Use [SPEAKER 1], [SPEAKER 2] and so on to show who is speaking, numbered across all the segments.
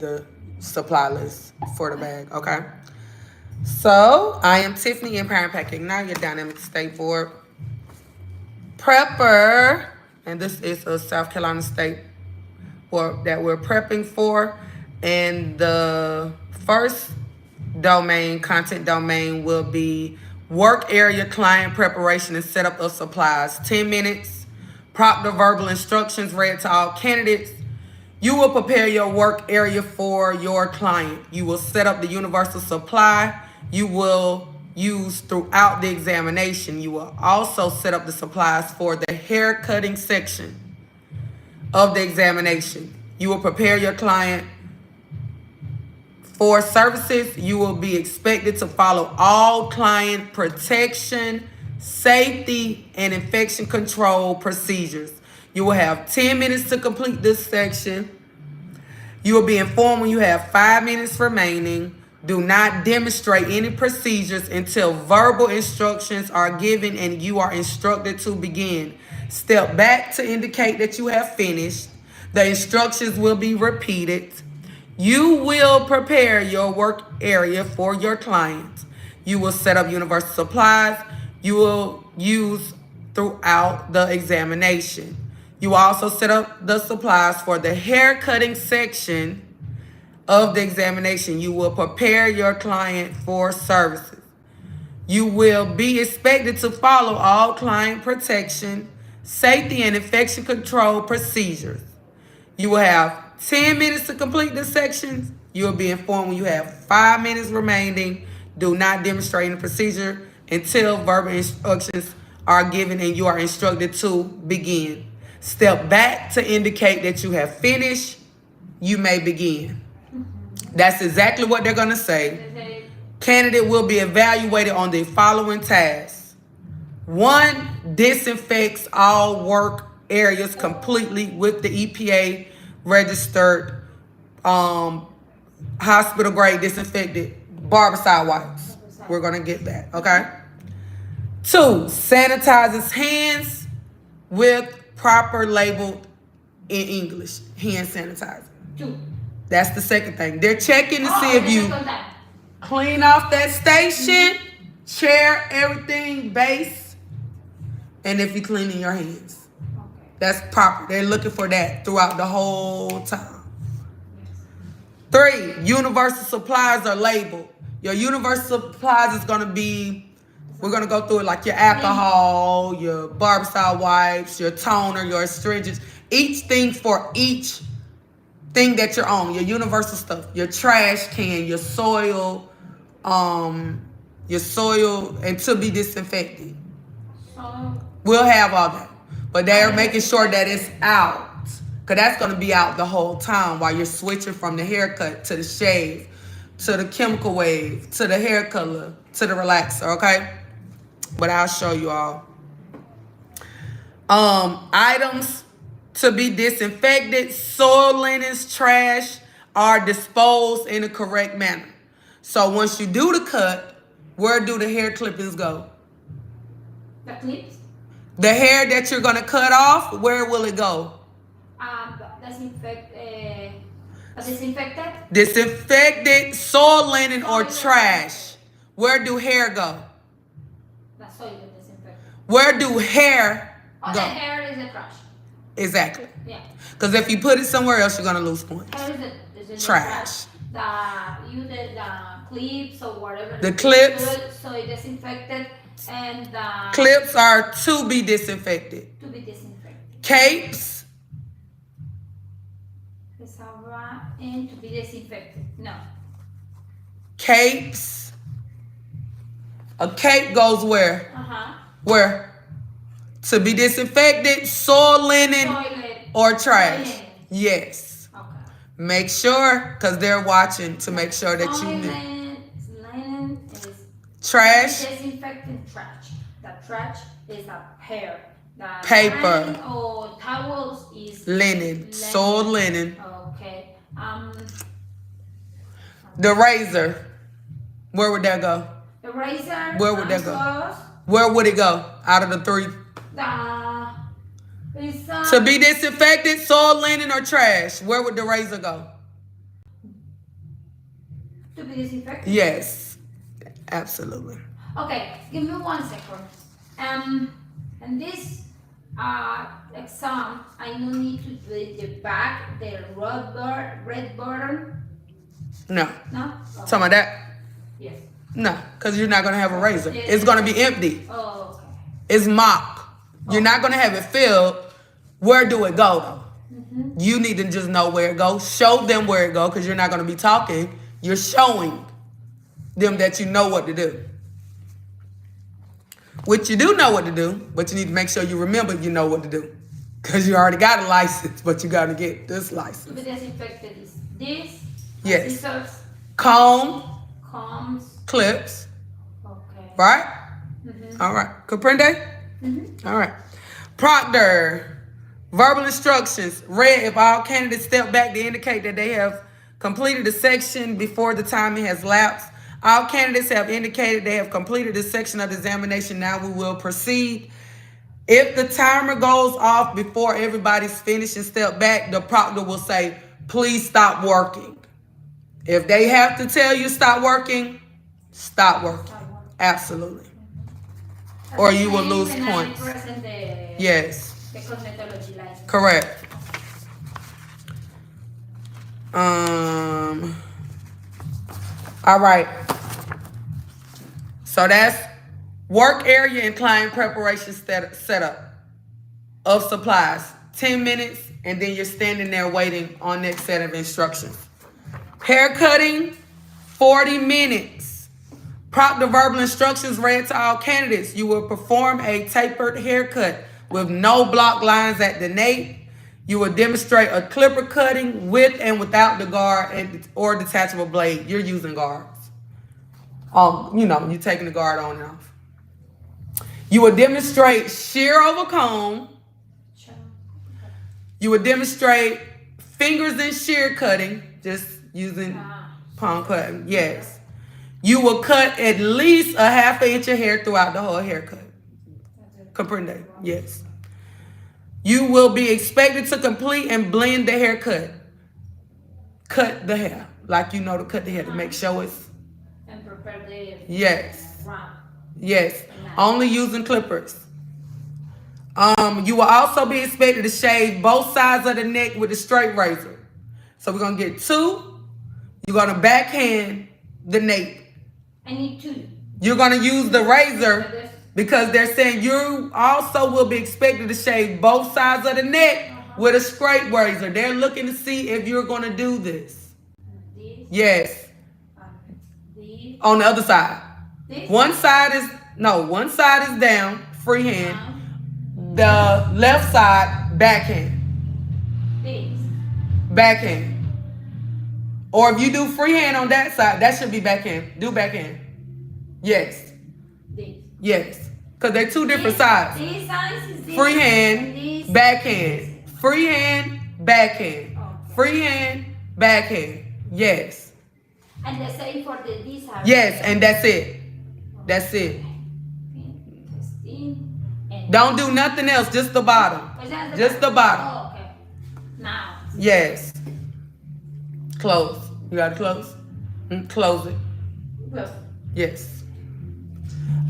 [SPEAKER 1] the supply list for the bag, okay? So, I am Tiffany, Empire and Packing. Now your dynamic Stateboard prepper. And this is a South Carolina state that we're prepping for. And the first content domain will be work area client preparation and setup of supplies. 10 minutes, proctor verbal instructions read to all candidates. You will prepare your work area for your client. You will set up the universal supply you will use throughout the examination. You will also set up the supplies for the hair cutting section of the examination. You will prepare your client for services. You will be expected to follow all client protection, safety, and infection control procedures. You will have 10 minutes to complete this section. You will be informed when you have 5 minutes remaining. Do not demonstrate any procedures until verbal instructions are given and you are instructed to begin. Step back to indicate that you have finished. The instructions will be repeated. You will prepare your work area for your clients. You will set up universal supplies you will use throughout the examination. You will also set up the supplies for the hair cutting section of the examination. You will prepare your client for services. You will be expected to follow all client protection, safety, and infection control procedures. You will have 10 minutes to complete the sections. You will be informed when you have 5 minutes remaining. Do not demonstrate any procedure until verbal instructions are given and you are instructed to begin. Step back to indicate that you have finished. You may begin. That's exactly what they're going to say. Candidate will be evaluated on the following tasks. 1, disinfects all work areas completely with the EPA registered hospital grade disinfected Barber wipes. We're going to get that, okay? 2, sanitizes hands with proper labeled in English hand sanitizer.
[SPEAKER 2] 2.
[SPEAKER 1] That's the second thing. They're checking to see if you clean off that station, chair, everything, base, and if you're cleaning your hands. That's proper. They're looking for that throughout the whole time. 3, universal supplies are labeled. Your universal supplies is going to be, we're going to go through it like your alcohol, your Barber wipes, your toner, your astringents, each thing for each thing that you're on, your universal stuff, your trash can, your soil and to be disinfected. We'll have all that. But they're making sure that it's out. Because that's going to be out the whole time while you're switching from the haircut to the shave, to the chemical wave, to the hair color, to the relaxer, okay? But I'll show you all. Items to be disinfected, soil, linens, trash are disposed in a correct manner. So once you do the cut, where do the hair clippings go?
[SPEAKER 2] The clips?
[SPEAKER 1] The hair that you're going to cut off, where will it go?
[SPEAKER 2] Disinfected?
[SPEAKER 1] Disinfected, soil, linen, or trash. Where do hair go?
[SPEAKER 2] The soil is disinfected.
[SPEAKER 1] Where do hair go?
[SPEAKER 2] The hair is the trash.
[SPEAKER 1] Exactly.
[SPEAKER 2] Yeah.
[SPEAKER 1] Because if you put it somewhere else, you're going to lose points.
[SPEAKER 2] Hair is
[SPEAKER 1] Trash.
[SPEAKER 2] The clips or whatever.
[SPEAKER 1] The clips.
[SPEAKER 2] So it's disinfected. And the
[SPEAKER 1] clips are to be disinfected.
[SPEAKER 2] To be disinfected.
[SPEAKER 1] Capes.
[SPEAKER 2] And to be disinfected. No.
[SPEAKER 1] Capes. A cape goes where? Where? To be disinfected, soil, linen, or trash.
[SPEAKER 2] Linen.
[SPEAKER 1] Yes.
[SPEAKER 2] Okay.
[SPEAKER 1] Make sure, because they're watching to make sure that you know.
[SPEAKER 2] Linen is
[SPEAKER 1] trash.
[SPEAKER 2] Disinfecting trash. The trash is a hair. The
[SPEAKER 1] paper.
[SPEAKER 2] Linen or towels is
[SPEAKER 1] linen. Soiled linen.
[SPEAKER 2] Okay.
[SPEAKER 1] The razor. Where would that go?
[SPEAKER 2] The razor.
[SPEAKER 1] Where would that go? Where would it go out of the 3?
[SPEAKER 2] To
[SPEAKER 1] be disinfected, soil, linen, or trash. Where would the razor go?
[SPEAKER 2] To be disinfected?
[SPEAKER 1] Yes, absolutely.
[SPEAKER 2] Okay, give me 1 second. And this exam, I no need to do the back, the red button.
[SPEAKER 1] No.
[SPEAKER 2] No?
[SPEAKER 1] Talking about that?
[SPEAKER 2] Yes.
[SPEAKER 1] No, because you're not going to have a razor.
[SPEAKER 2] Yes.
[SPEAKER 1] It's going to be empty.
[SPEAKER 2] Oh, okay.
[SPEAKER 1] It's mock. You're not going to have it filled. Where do it go, though? You need to just know where it goes. Show them where it goes, because you're not going to be talking. You're showing them that you know what to do. Which you do know what to do, but you need to make sure you remember you know what to do. Because you already got a license, but you got to get this
[SPEAKER 2] To
[SPEAKER 1] license.
[SPEAKER 2] be disinfected is this.
[SPEAKER 1] Yes.
[SPEAKER 2] Scissors,
[SPEAKER 1] Comb,
[SPEAKER 2] combs.
[SPEAKER 1] clips,
[SPEAKER 2] Okay.
[SPEAKER 1] right? All right. Comprende? All right. Proctor, verbal instructions. Read if all candidates step back to indicate that they have completed the section before the timing has lapsed. All candidates have indicated they have completed this section of the examination. Now we will proceed. If the timer goes off before everybody's finished and step back, the proctor will say, please stop working. If they have to tell you stop working, stop working. Absolutely. Or you will lose points. Yes.
[SPEAKER 2] The cosmetology license.
[SPEAKER 1] Correct. All right. So that's work area and client preparation setup of supplies. 10 minutes, and then you're standing there waiting on next set of instructions. Hair cutting, 40 minutes. Proctor verbal instructions read to all candidates. You will perform a tapered haircut with no block lines at the nape. You will demonstrate a clipper cutting with and without the guard or detachable blade. You're using guards. You're taking the guard on and off. You will demonstrate shear over comb. You will demonstrate fingers and shear cutting, just using palm cutting. Yes. You will cut at least a half an inch of hair throughout the whole haircut. Comprende? Yes. You will be expected to complete and blend the haircut. Cut the hair like you know to cut the hair to make sure it's.
[SPEAKER 2] And prepare the.
[SPEAKER 1] Yes.
[SPEAKER 2] Round.
[SPEAKER 1] Yes. Only using clippers. You will also be expected to shave both sides of the neck with a straight razor. So we're gonna get 2. You're gonna backhand the nape.
[SPEAKER 2] I need 2.
[SPEAKER 1] You're gonna use the razor because they're saying you also will be expected to shave both sides of the neck with a straight razor. They're looking to see if you're gonna do this. Yes. On the other side. One side is down, freehand. The left side, backhand. Backhand. Or if you do freehand on that side, that should be backhand. Do backhand. Yes. Yes. Because they're 2 different sides.
[SPEAKER 2] This size is this.
[SPEAKER 1] Freehand, backhand. Freehand, backhand. Freehand, backhand. Yes.
[SPEAKER 2] And the same for this side.
[SPEAKER 1] Yes, and that's it. That's it.
[SPEAKER 2] And
[SPEAKER 1] Don't do nothing else, just the bottom. Just the bottom.
[SPEAKER 2] Oh, okay. Now.
[SPEAKER 1] Yes. Close. You gotta close? Close it.
[SPEAKER 2] Close.
[SPEAKER 1] Yes.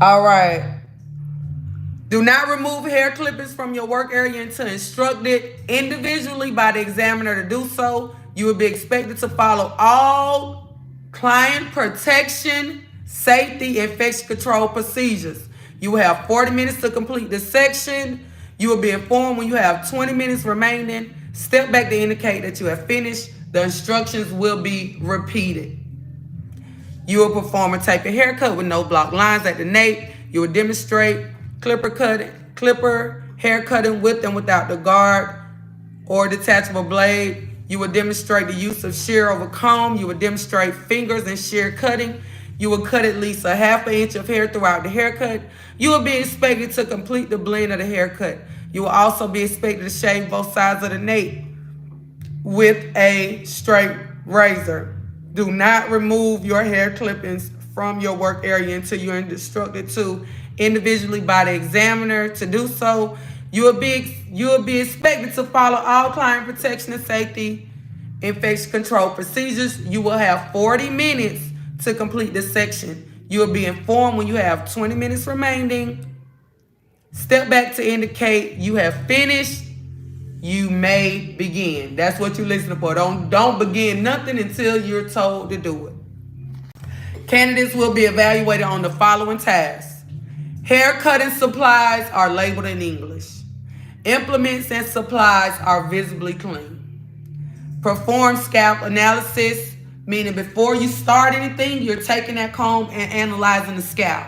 [SPEAKER 1] All right. Do not remove hair clippings from your work area until instructed individually by the examiner to do so. You will be expected to follow all client protection, safety, infection control procedures. You will have 40 minutes to complete this section. You will be informed when you have 20 minutes remaining. Step back to indicate that you have finished. The instructions will be repeated. You will perform a tapered haircut with no block lines at the nape. You will demonstrate clipper hair cutting with and without the guard or detachable blade. You will demonstrate the use of shear over comb. You will demonstrate fingers and shear cutting. You will cut at least a half an inch of hair throughout the haircut. You will be expected to complete the blend of the haircut. You will also be expected to shave both sides of the nape with a straight razor. Do not remove your hair clippings from your work area until you're instructed to individually by the examiner to do so. You will be expected to follow all client protection and safety infection control procedures. You will have 40 minutes to complete this section. You will be informed when you have 20 minutes remaining. Step back to indicate you have finished. You may begin. That's what you're listening for. Don't begin nothing until you're told to do it. Candidates will be evaluated on the following tasks. Hair cutting supplies are labeled in English. Implements and supplies are visibly clean. Perform scalp analysis, meaning before you start anything, you're taking that comb and analyzing the scalp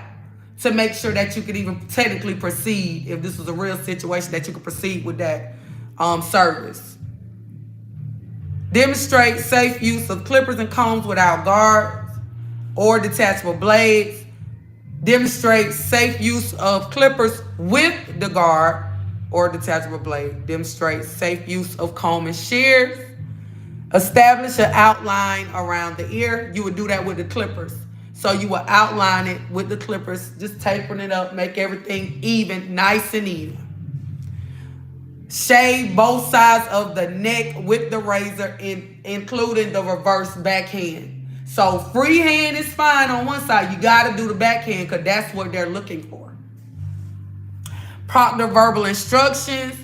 [SPEAKER 1] to make sure that you could even technically proceed, if this was a real situation, that you could proceed with that service. Demonstrate safe use of clippers and combs without guards or detachable blades. Demonstrate safe use of clippers with the guard or detachable blade. Demonstrate safe use of comb and shears. Establish an outline around the ear. You would do that with the clippers. So you will outline it with the clippers, just tapering it up, make everything even, nice and even. Shave both sides of the neck with the razor, including the reverse backhand. So freehand is fine on one side. You got to do the backhand because that's what they're looking for. Proctor verbal instructions.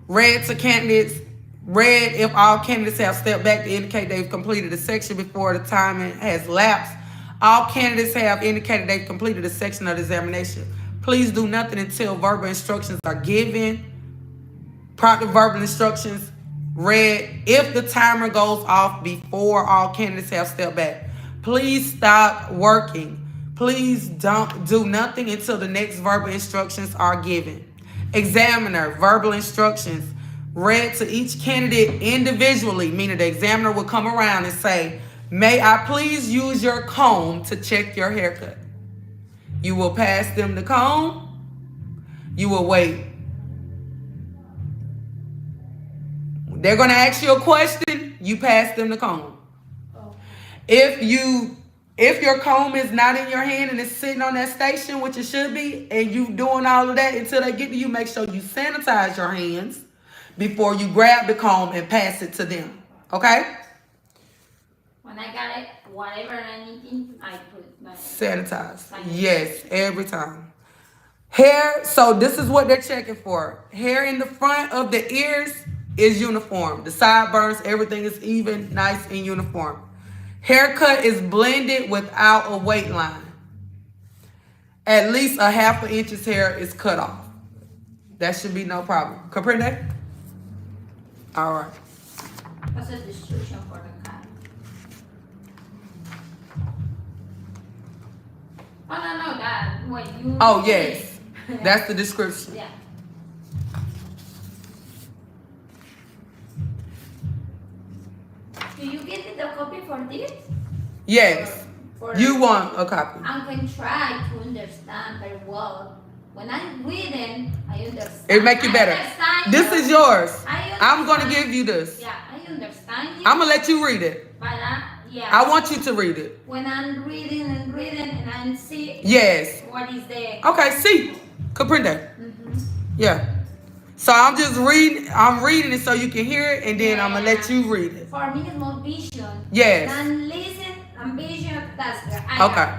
[SPEAKER 1] Read to candidates. Read if all candidates have stepped back to indicate they've completed a section before the timing has lapsed. All candidates have indicated they've completed a section of the examination. Please do nothing until verbal instructions are given. Proctor verbal instructions. Read if the timer goes off before all candidates have stepped back. Please stop working. Please don't do nothing until the next verbal instructions are given. Examiner verbal instructions. Read to each candidate individually, meaning the examiner will come around and say, may I please use your comb to check your haircut? You will pass them the comb. You will wait. They're going to ask you a question. You pass them the comb. Oh. If your comb is not in your hand and it's sitting on that station, which it should be, and you doing all of that until they get to you, make sure you sanitize your hands before you grab the comb and pass it to them. Okay?
[SPEAKER 2] When I got it, whatever I need, I put my
[SPEAKER 1] sanitize. Yes, every time. Hair, so this is what they're checking for. Hair in the front of the ears is uniform. The sideburns, everything is even, nice and uniform. Haircut is blended without a weight line. At least a half an inch's hair is cut off. That should be no problem. Comprende? All right.
[SPEAKER 2] What's the description for the cut? Oh, no, that what you.
[SPEAKER 1] Oh, yes. That's the description.
[SPEAKER 2] Yeah. Do you get the copy for this?
[SPEAKER 1] Yes. You want a copy.
[SPEAKER 2] I can try to understand very well. When I'm reading, I understand.
[SPEAKER 1] It make you better. This is yours. I'm going to give you this.
[SPEAKER 2] Yeah, I understand you.
[SPEAKER 1] I'm going to let you read it.
[SPEAKER 2] But yeah.
[SPEAKER 1] I want you to read it.
[SPEAKER 2] When I'm reading and I see.
[SPEAKER 1] Yes.
[SPEAKER 2] What is the.
[SPEAKER 1] Okay, see. Comprende. Yeah. So I'm just reading. I'm reading it so you can hear it, and then I'm going to let you read it.
[SPEAKER 2] For me, it's more vision.
[SPEAKER 1] Yes.
[SPEAKER 2] And listen and vision, that's the.
[SPEAKER 1] Okay.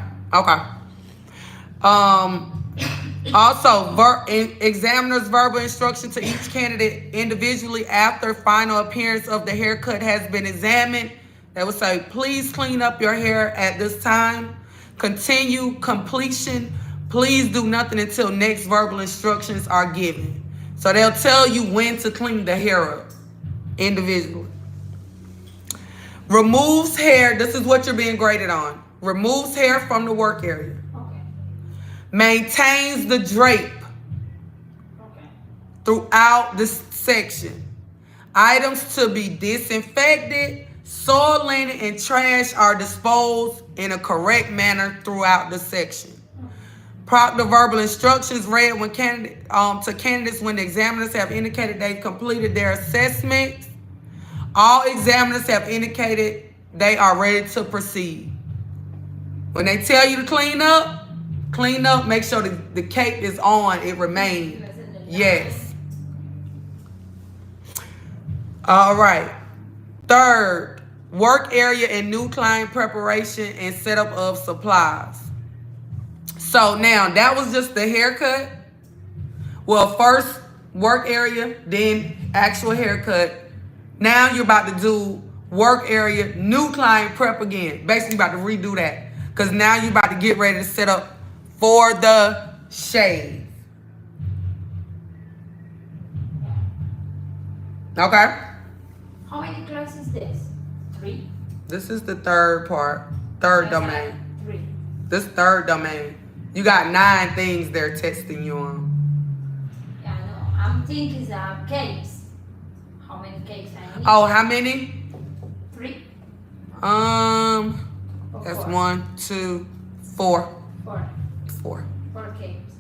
[SPEAKER 1] Also, examiner's verbal instruction to each candidate individually after final appearance of the haircut has been examined. They will say, please clean up your hair at this time. Continue completion. Please do nothing until next verbal instructions are given. So they'll tell you when to clean the hair up individually. Removes hair. This is what you're being graded on. Removes hair from the work area. Maintains the drape throughout this section. Items to be disinfected, soil, linen, and trash are disposed in a correct manner throughout the section. Proctor verbal instructions read when to candidates when the examiners have indicated they've completed their assessment. All examiners have indicated they are ready to proceed. When they tell you to clean up, make sure the cape is on, it remains. Yes. All right. Third, work area and new client preparation and setup of supplies. So now that was just the haircut. Well, first work area, then actual haircut. Now you're about to do work area, new client prep again. Basically about to redo that. Because now you're about to get ready to set up for the shave. Okay?
[SPEAKER 2] How many classes is this? 3?
[SPEAKER 1] This is the third part. Third domain.
[SPEAKER 2] 3.
[SPEAKER 1] This third domain. You got 9 things they're testing you on.
[SPEAKER 2] Yeah, I know. I'm thinking cakes. How many cakes I need?
[SPEAKER 1] Oh, how many?
[SPEAKER 2] 3?
[SPEAKER 1] That's 1, 2, 4.
[SPEAKER 2] 4.
[SPEAKER 1] 4.
[SPEAKER 2] 4 cakes.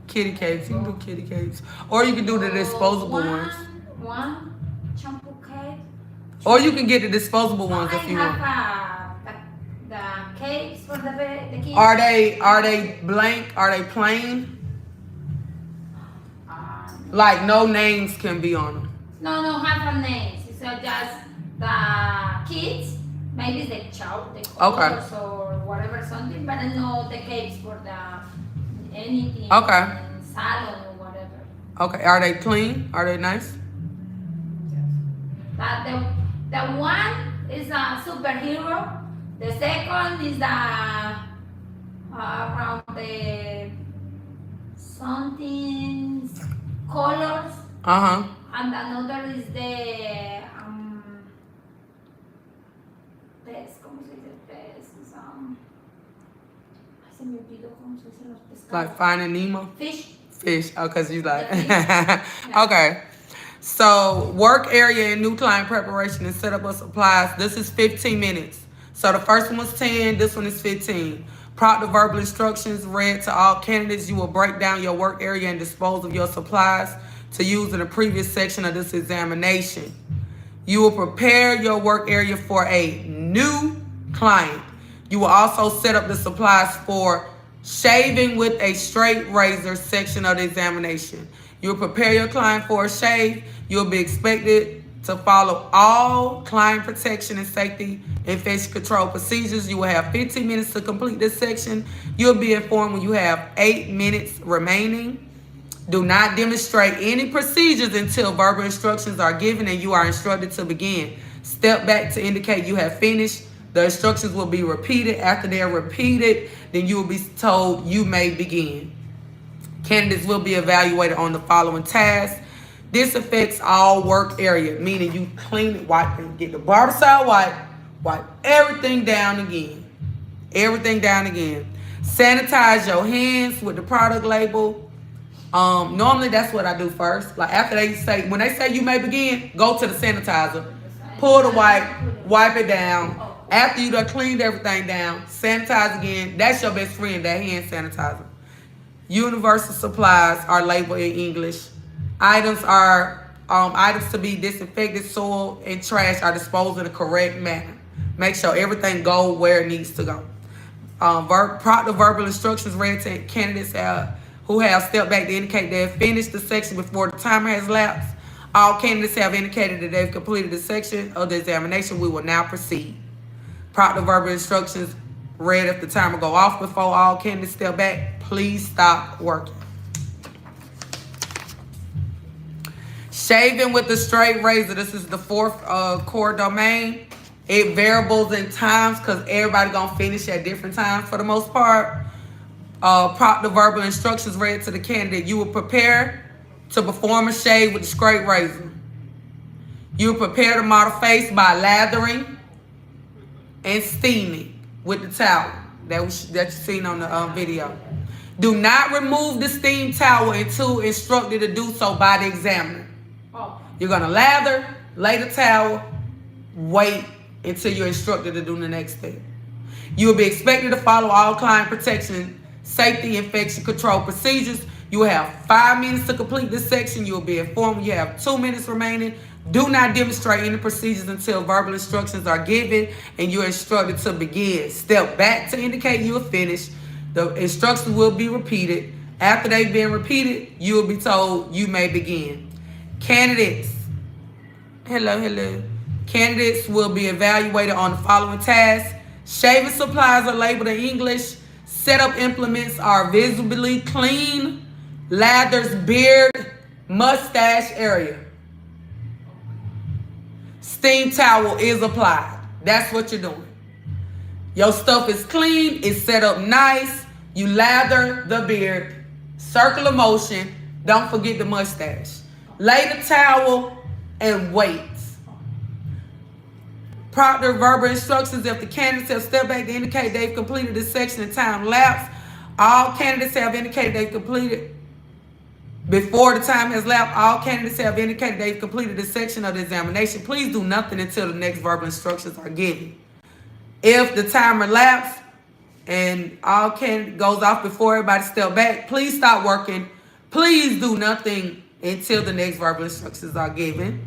[SPEAKER 1] Kitty cakes. You can do kitty cakes. Or you can do the disposable ones.
[SPEAKER 2] One shampoo cake.
[SPEAKER 1] Or you can get the disposable ones if you want.
[SPEAKER 2] I have the cakes for the kids.
[SPEAKER 1] Are they blank? Are they plain? Like no names can be on them.
[SPEAKER 2] No, have a names. So just the kids, maybe the child, the colors or whatever something, but no the cakes for the anything.
[SPEAKER 1] Okay.
[SPEAKER 2] Salon or whatever.
[SPEAKER 1] Okay. Are they clean? Are they nice?
[SPEAKER 2] That the one is a superhero. The second is the around the something colors. And another is the pez, ¿cómo se dice pez? Ay, se me olvidó cómo se dicen los pescados.
[SPEAKER 1] Like Finding Nemo?
[SPEAKER 2] Fish.
[SPEAKER 1] Oh, because you like.
[SPEAKER 2] Yeah.
[SPEAKER 1] Okay. So, work area and new client preparation and setup of supplies. This is 15 minutes. So, the first one was 10. This one is 15. Proctor verbal instructions read to all candidates. You will break down your work area and dispose of your supplies to use in the previous section of this examination. You will prepare your work area for a new client. You will also set up the supplies for shaving with a straight razor section of the examination. You will prepare your client for a shave. You will be expected to follow all client protection and safety infection control procedures. You will have 15 minutes to complete this section. You'll be informed when you have 8 minutes remaining. Do not demonstrate any procedures until verbal instructions are given and you are instructed to begin. Step back to indicate you have finished. The instructions will be repeated. After they are repeated, then you will be told you may begin. Candidates will be evaluated on the following tasks. This affects all work area, meaning you clean it, wipe it, get the barbicide wipe everything down again. Everything down again. Sanitize your hands with the product label. Normally that's what I do first. Like after when they say you may begin, go to the sanitizer, pull the wipe it down. After you done cleaned everything down, sanitize again. That's your best friend, that hand sanitizer. Universal supplies are labeled in English. Items to be disinfected, soil, and trash are disposed in the correct manner. Make sure everything goes where it needs to go. Proctor verbal instructions read to candidates who have stepped back to indicate they have finished the section before the timer has lapsed. All candidates have indicated that they've completed the section of the examination. We will now proceed. Proctor verbal instructions read if the timer go off before all candidates step back. Please stop working. Shaving with a straight razor. This is the 4th core domain. It variables in times because everybody gonna finish at different times for the most part. Proctor verbal instructions read to the candidate. You will prepare to perform a shave with the straight razor. You will prepare the model face by lathering and steaming with the towel that you seen on the video. Do not remove the steam towel until instructed to do so by the examiner. You're gonna lather, lay the towel, wait until you're instructed to do the next step. You will be expected to follow all client protection, safety, infection control procedures. You will have 5 minutes to complete this section. You will be informed when you have 2 minutes remaining. Do not demonstrate any procedures until verbal instructions are given and you're instructed to begin. Step back to indicate you are finished. The instructions will be repeated. After they've been repeated, you will be told you may begin. Candidates, hello. Candidates will be evaluated on the following tasks. Shaving supplies are labeled in English. Setup implements are visibly clean. Lathers, beard, mustache area. Steam towel is applied. That's what you're doing. Your stuff is clean. It's set up nice. You lather the beard. Circle of motion. Don't forget the mustache. Lay the towel and wait. Proctor verbal instructions. If the candidates have stepped back to indicate they've completed this section and time lapse, all candidates have indicated they've completed before the time has lapsed. All candidates have indicated they've completed this section of the examination. Please do nothing until the next verbal instructions are given. If the timer lapses and all candidate goes off before everybody step back, please stop working. Please do nothing until the next verbal instructions are given.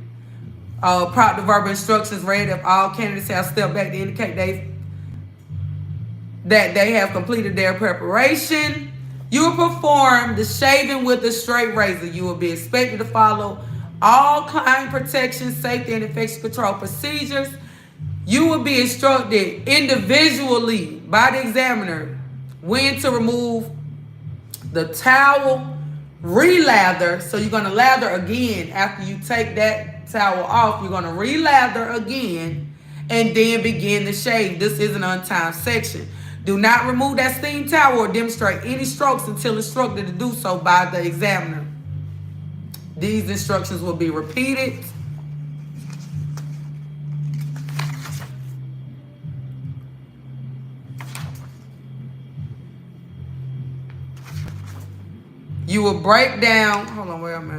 [SPEAKER 1] Proctor verbal instructions read. If all candidates have stepped back to indicate that they have completed their preparation, you will perform the shaving with a straight razor. You will be expected to follow all client protection, safety, and infection control procedures. You will be instructed individually by the examiner when to remove the towel, re-lather. So you're going to lather again after you take that towel off. You're going to re-lather again and then begin the shave. This is an untimed section. Do not remove that steam towel or demonstrate any strokes until instructed to do so by the examiner. These instructions will be repeated. You will break down. Hold on, where am I?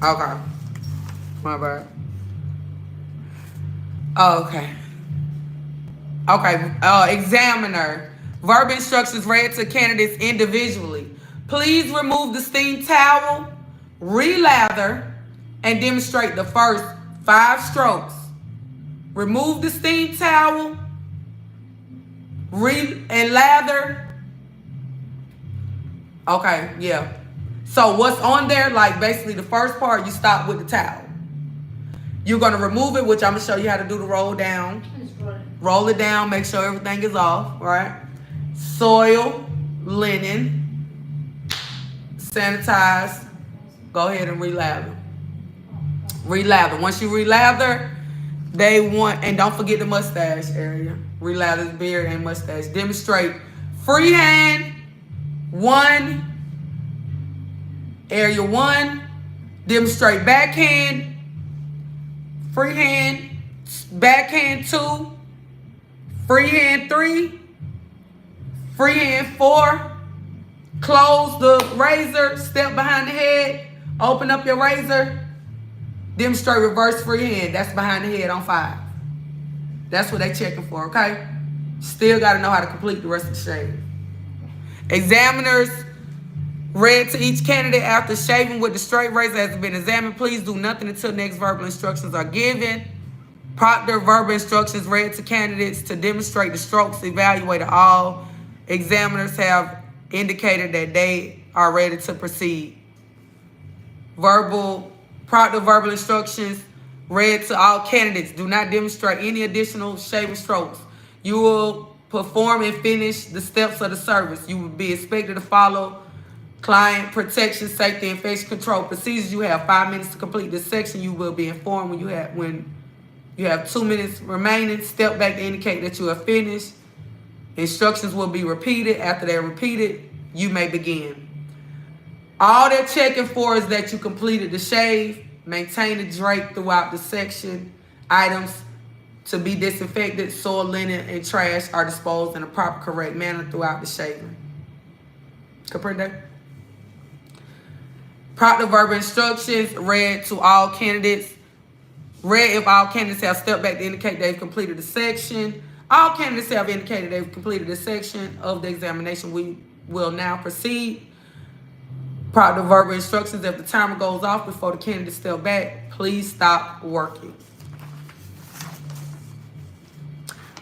[SPEAKER 1] Okay. My bad. Okay. Examiner. Verbal instructions read to candidates individually. Please remove the steam towel, re-lather, and demonstrate the first 5 strokes. Remove the steam towel, and lather. Okay, yeah. So what's on there, like basically the first part, you stop with the towel. You're going to remove it, which I'm going to show you how to do the roll down. Roll it down, make sure everything is off, right? Soil, linen, sanitize. Go ahead and re-lather. Re-lather. Once you re-lather, and don't forget the mustache area. Re-lather the beard and mustache. Demonstrate freehand, area 1. Demonstrate backhand, freehand, backhand 2, freehand 3, freehand 4. Close the razor, step behind the head, open up your razor. Demonstrate reverse freehand. That's behind the head on 5. That's what they checking for, okay? Still got to know how to complete the rest of the shave. Examiners read to each candidate after shaving with the straight razor has been examined. Please do nothing until next verbal instructions are given. Proctor verbal instructions read to candidates to demonstrate the strokes evaluated. All examiners have indicated that they are ready to proceed. Proctor verbal instructions read to all candidates. Do not demonstrate any additional shaving strokes. You will perform and finish the steps of the service. You will be expected to follow client protection, safety, and infection control procedures. You have 5 minutes to complete this section. You will be informed when you have 2 minutes remaining. Step back to indicate that you are finished. Instructions will be repeated. After they're repeated, you may begin. All they're checking for is that you completed the shave. Maintain the drape throughout the section. Items to be disinfected, soil, linen, and trash are disposed in a proper, correct manner throughout the shaving. Comprende? Proctor verbal instructions read to all candidates. Read if all candidates have stepped back to indicate they've completed the section. All candidates have indicated they've completed the section of the examination. We will now proceed. Proctor verbal instructions. If the timer goes off before the candidates step back, please stop working.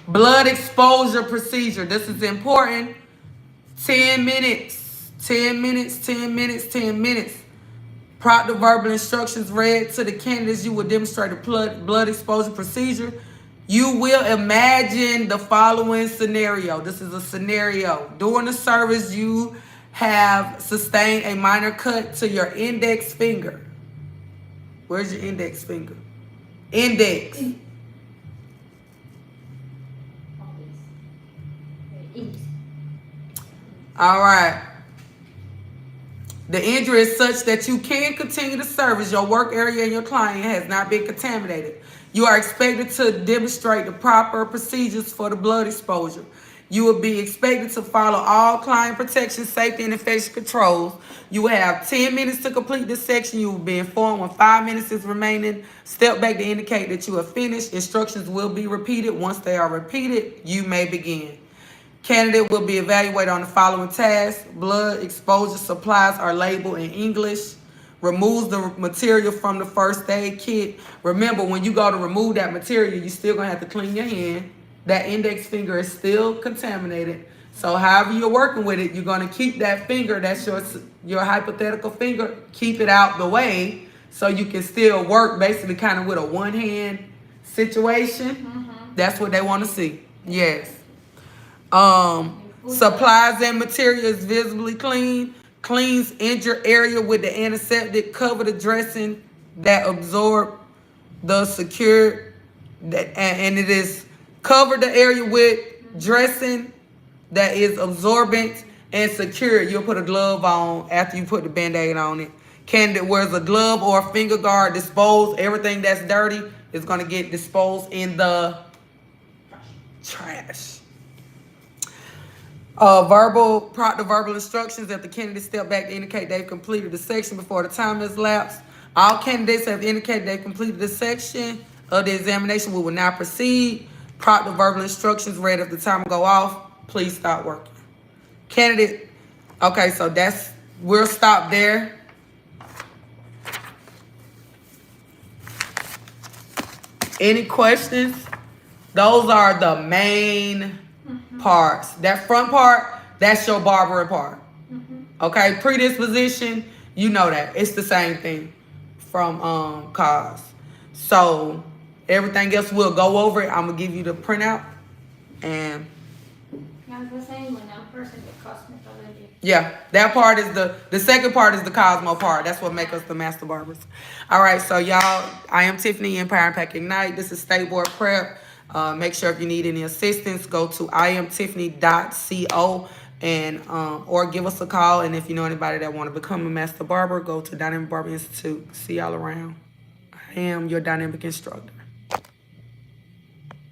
[SPEAKER 1] Blood exposure procedure. This is important. 10 minutes 10 minutes, 10 minutes, 10 minutes. Proctor verbal instructions read to the candidates. You will demonstrate a blood exposure procedure. You will imagine the following scenario. This is a scenario. During the service, you have sustained a minor cut to your index finger. Where's your index finger? Index. All right. The injury is such that you can continue to service. Your work area and your client has not been contaminated. You are expected to demonstrate the proper procedures for the blood exposure. You will be expected to follow all client protection, safety, and infection controls. You will have 10 minutes to complete this section. You will be informed when 5 minutes is remaining. Step back to indicate that you have finished. Instructions will be repeated. Once they are repeated, you may begin. Candidate will be evaluated on the following tasks. Blood exposure supplies are labeled in English. Removes the material from the first aid kit. Remember, when you go to remove that material, you're still going to have to clean your hand. That index finger is still contaminated. So however you're working with it, you're going to keep that finger, that's your hypothetical finger, keep it out the way so you can still work basically kind of with a one-hand situation. Mm-hmm. That's what they want to see. Yes. Supplies and materials visibly clean. Cleans injured area with the antiseptic. Cover the dressing that absorb the secure and it is cover the area with dressing that is absorbent and secure. You'll put a glove on after you put the Band-Aid on it. Candidate wears a glove or a finger guard. Dispose everything that's dirty is going to get disposed in the trash. Verbal instructions. If the candidate step back to indicate they've completed the section before the time has lapsed. All candidates have indicated they've completed the section of the examination. We will now proceed. Proctor verbal instructions read. If the timer go off, please stop working. Candidate, okay, so we'll stop there. Any questions? Those are the main parts. That front part, that's your barbering part. Okay, predisposition, you know that. It's the same thing from cause. So everything else we'll go over it. I'm gonna give you the printout and
[SPEAKER 2] I'm the same when I'm person the cosmetology.
[SPEAKER 1] Yeah, that part is the second part is the Cosmo part. That's what makes us the master barbers. All right, so y'all, I am Tiffany, Empire Impact Ignite. This is Stateboard Prep. Make sure if you need any assistance, go to iamtiffany.co and or give us a call. And if you know anybody that want to become a master barber, go to Dynamic Barber Institute. See y'all around. I am your dynamic instructor.